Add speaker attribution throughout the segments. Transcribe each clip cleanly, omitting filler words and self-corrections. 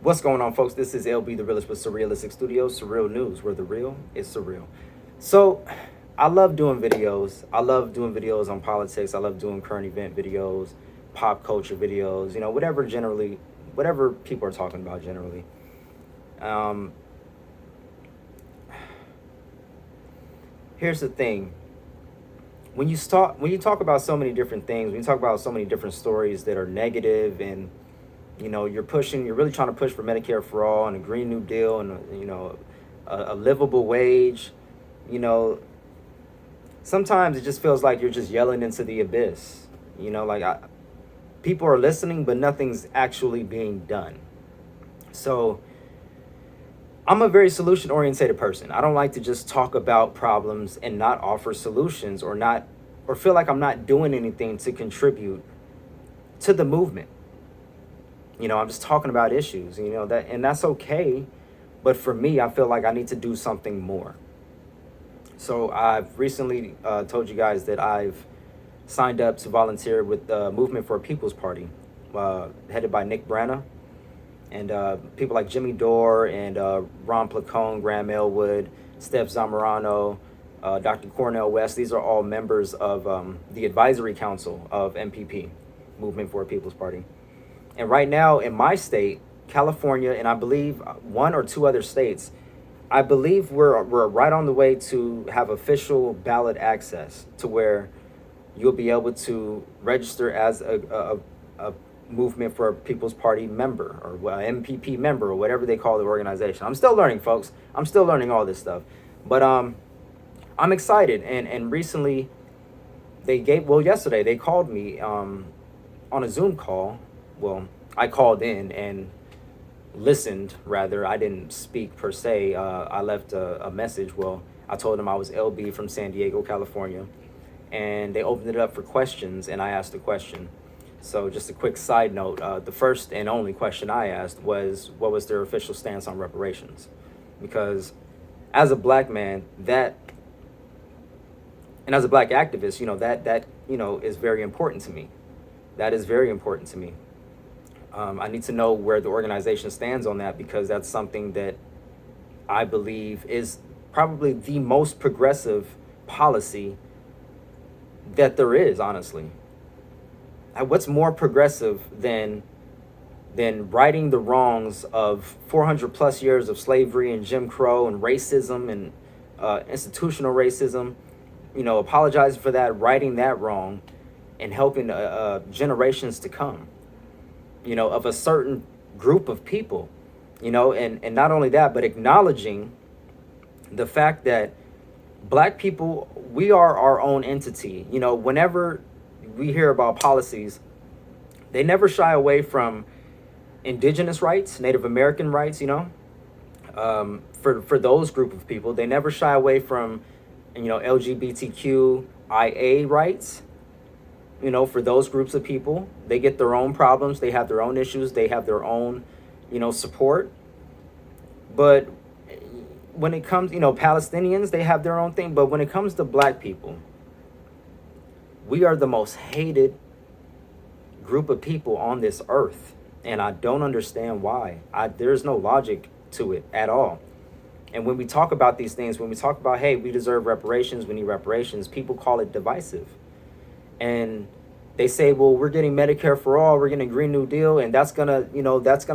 Speaker 1: What's going on, folks? This is LBThaRealist with Surrealistic Studios, Surreal News, where the real is surreal. So, I love doing videos. I love doing videos on politics. I love doing current event videos, pop culture videos, whatever people are talking about generally. Um, Here's the thing. When you talk about so many different things, when you talk about so many different stories that are negative and you're really trying to push for Medicare for all and a Green New Deal and a livable wage. You know, sometimes it just feels like you're just yelling into the abyss. People are listening, but nothing's actually being done. So I'm a very solution oriented person. I don't like to just talk about problems and not offer solutions or feel like I'm not doing anything to contribute to the movement. I'm just talking about issues, and that's okay. But for me, I feel like I need to do something more. So I've recently told you guys that I've signed up to volunteer with the Movement for a People's Party, headed by Nick Branna, and people like Jimmy Dore and Ron Placone, Graham Elwood, Steph Zamorano, Dr. Cornel West. These are all members of the advisory council of MPP, Movement for a People's Party. And right now in my state, California, and I believe one or two other states, I believe we're right on the way to have official ballot access to where you'll be able to register as a Movement for a People's Party member or MPP member or whatever they call the organization. I'm still learning, folks. I'm still learning all this stuff. But I'm excited. And recently yesterday they called me on a Zoom call. Well, I called in and listened, rather. I didn't speak per se. I left a message. Well, I told them I was LB from San Diego, California. And they opened it up for questions, and I asked a question. So just a quick side note, the first and only question I asked was, what was their official stance on reparations? Because as a black man, and as a black activist, that is very important to me. That is very important to me. I need to know where the organization stands on that, because that's something that I believe is probably the most progressive policy that there is, honestly. What's more progressive than righting the wrongs of 400 plus years of slavery and Jim Crow and racism and institutional racism, apologizing for that, righting that wrong, and helping generations to come, of a certain group of people, and not only that, but acknowledging the fact that black people, we are our own entity. Whenever we hear about policies, they never shy away from indigenous rights, Native American rights, for those group of people. They never shy away from, LGBTQIA rights. For those groups of people, they get their own problems, they have their own issues, they have their own, support. But when it comes, Palestinians, they have their own thing. But when it comes to black people, we are the most hated group of people on this earth. And I don't understand why. There's no logic to it at all. And when we talk about these things, when we talk about, hey, we deserve reparations, we need reparations, people call it divisive. And they say, well, we're getting Medicare for all, we're getting a Green New Deal, and that's gonna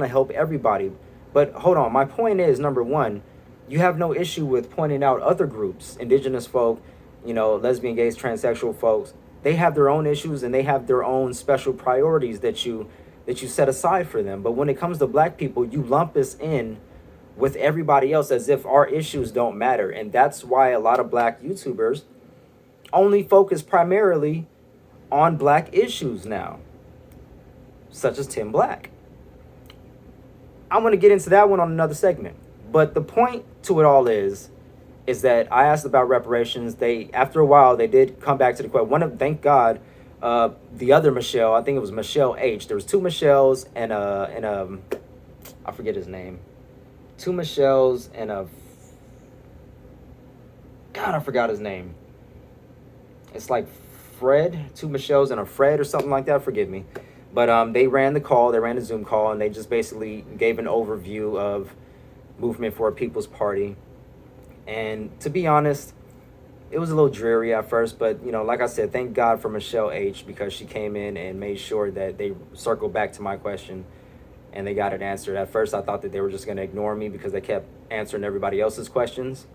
Speaker 1: help everybody. But hold on, my point is, number one, you have no issue with pointing out other groups, indigenous folk, lesbian, gays, transsexual folks. They have their own issues and they have their own special priorities that you set aside for them. But when it comes to black people, you lump us in with everybody else as if our issues don't matter. And that's why a lot of black YouTubers only focus primarily on black issues now, such as Tim Black. I'm going to get into that one on another segment. But the point to it all is that I asked about reparations. After a while, they did come back to the question. Thank God, the other Michelle, I think it was Michelle H. There was two Michelles and I forget his name. Two Michelles and I forgot his name. It's like Fred, two Michelles and a Fred or something like that. Forgive me. But they ran the call, they ran the Zoom call, and they just basically gave an overview of Movement for a People's Party. And to be honest, it was a little dreary at first, but like I said, thank God for Michelle H, because she came in and made sure that they circled back to my question and they got it answered. At first, I thought that they were just going to ignore me because they kept answering everybody else's questions.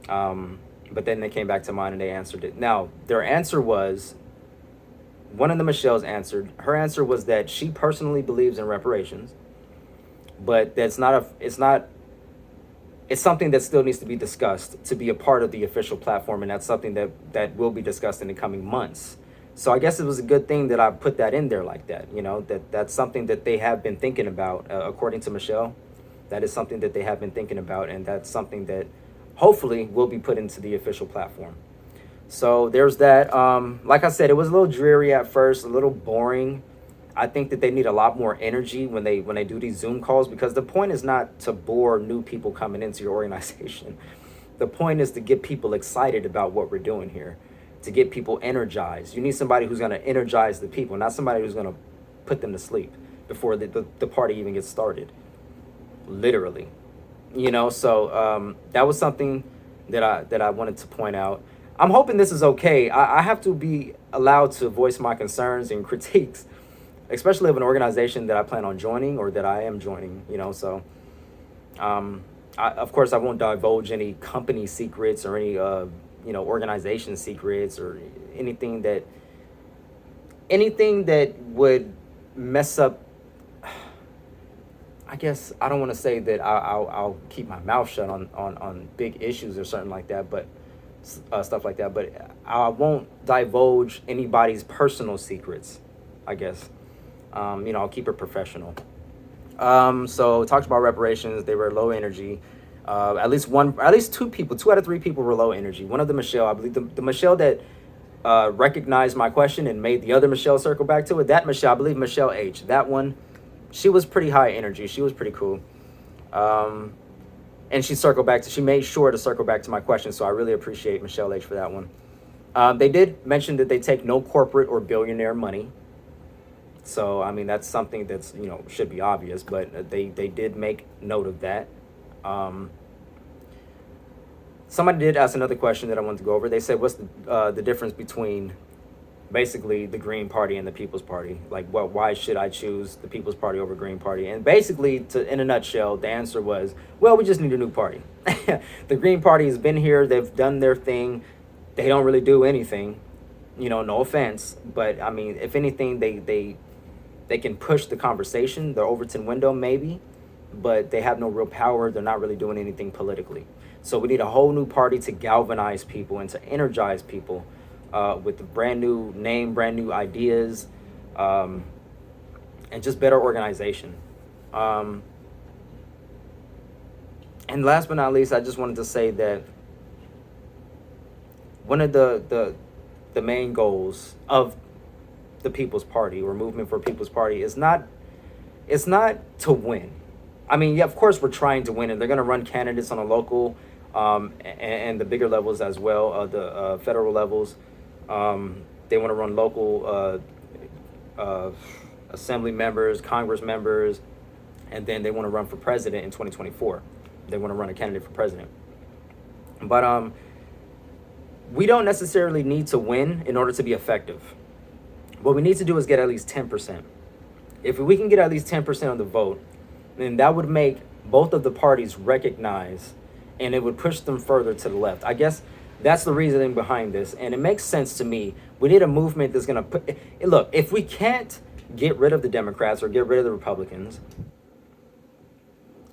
Speaker 1: But then they came back to mine and they answered it. Now, their answer was, one of the Michelle's answered, her answer was that she personally believes in reparations, but it's something that still needs to be discussed to be a part of the official platform, and that's something that will be discussed in the coming months. So I guess it was a good thing that I put that in there like that, that's something that they have been thinking about, according to Michelle. That is something that they have been thinking about, and that's something that hopefully will be put into the official platform. So there's that. Like I said, it was a little dreary at first, a little boring. I think that they need a lot more energy when they do these Zoom calls, because the point is not to bore new people coming into your organization. The point is to get people excited about what we're doing here, to get people energized. You need somebody who's going to energize the people, not somebody who's going to put them to sleep before the party even gets started. Literally, So that was something that I wanted to point out. I'm hoping this is okay. I have to be allowed to voice my concerns and critiques, especially of an organization that I plan on joining or that I am joining, So, of course, I won't divulge any company secrets or any, organization secrets or anything that would mess up. I guess I don't want to say that I'll keep my mouth shut on big issues or something like that, but stuff like that. But I won't divulge anybody's personal secrets, I guess. I'll keep it professional. So talked about reparations. They were low energy. At least two out of three people were low energy. One of them, Michelle, I believe the Michelle that recognized my question and made the other Michelle circle back to it. That Michelle, I believe Michelle H. That one, she was pretty high energy. She was pretty cool. And she made sure to circle back to my question. So I really appreciate Michelle H for that one. They did mention that they take no corporate or billionaire money. So, I mean, that's something that's, should be obvious, but they did make note of that. Somebody did ask another question that I wanted to go over. They said, what's the difference between basically the Green Party and the People's Party? Like, why should I choose the People's Party over Green Party? And basically, in a nutshell, the answer was, well, we just need a new party. The Green Party has been here. They've done their thing. They don't really do anything, no offense. But, I mean, if anything, they can push the conversation, the Overton window maybe, but they have no real power. They're not really doing anything politically. So we need a whole new party to galvanize people and to energize people with a brand new name, brand new ideas, and just better organization. And last but not least, I just wanted to say that one of the main goals of the People's Party or Movement for People's Party is not to win. I mean, yeah, of course we're trying to win, and they're going to run candidates on a local and the bigger levels as well, the federal levels. They want to run local assembly members, Congress members, and then they want to run for president in 2024. They want to run a candidate for president. But we don't necessarily need to win in order to be effective. What we need to do is get at least 10%. If we can get at least 10% of the vote, then that would make both of the parties recognize, and it would push them further to the left. I guess that's the reasoning behind this, and it makes sense to me. We need a movement that's going to look, if we can't get rid of the Democrats or get rid of the Republicans,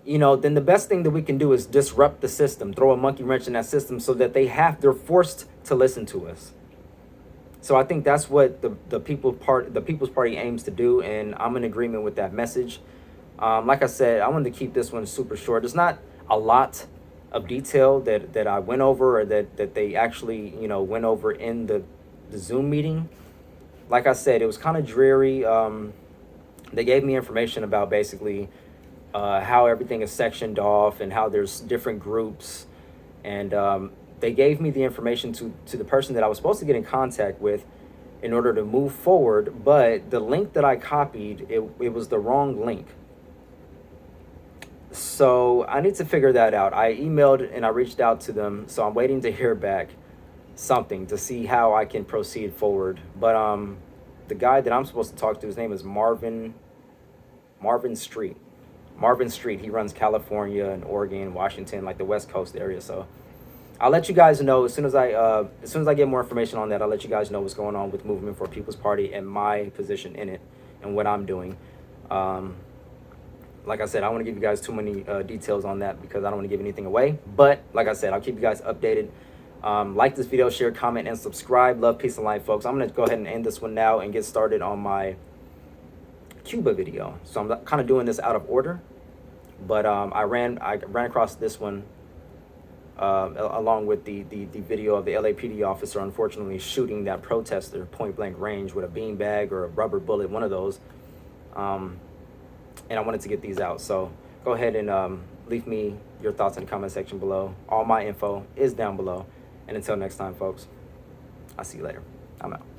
Speaker 1: then the best thing that we can do is disrupt the system, throw a monkey wrench in that system so that they're forced to listen to us. So I think that's what the People's Party aims to do, and I'm in agreement with that message. Like I said, I wanted to keep this one super short. There's not a lot of detail that I went over, or that they actually went over in the Zoom meeting. Like I said, it was kind of dreary. They gave me information about basically how everything is sectioned off and how there's different groups, and they gave me the information to the person that I was supposed to get in contact with in order to move forward, but the link that I copied, it was the wrong link. So I need to figure that out. I emailed and I reached out to them, so I'm waiting to hear back something to see how I can proceed forward. But the guy that I'm supposed to talk to, his name is Marvin Street. Marvin Street. He runs California and Oregon, Washington, like the West Coast area. So I'll let you guys know as soon as I get more information on that. I'll let you guys know what's going on with Movement for People's Party and my position in it and what I'm doing. Like I said, I don't want to give you guys too many details on that because I don't want to give anything away. But like I said, I'll keep you guys updated. Like this video, share, comment, and subscribe. Love, peace, and light, folks. I'm going to go ahead and end this one now and get started on my Cuba video. So I'm kind of doing this out of order. But I ran across this one along with the video of the LAPD officer unfortunately shooting that protester point blank range with a beanbag or a rubber bullet, one of those. And I wanted to get these out. So go ahead and leave me your thoughts in the comment section below. All my info is down below. And until next time, folks, I'll see you later. I'm out.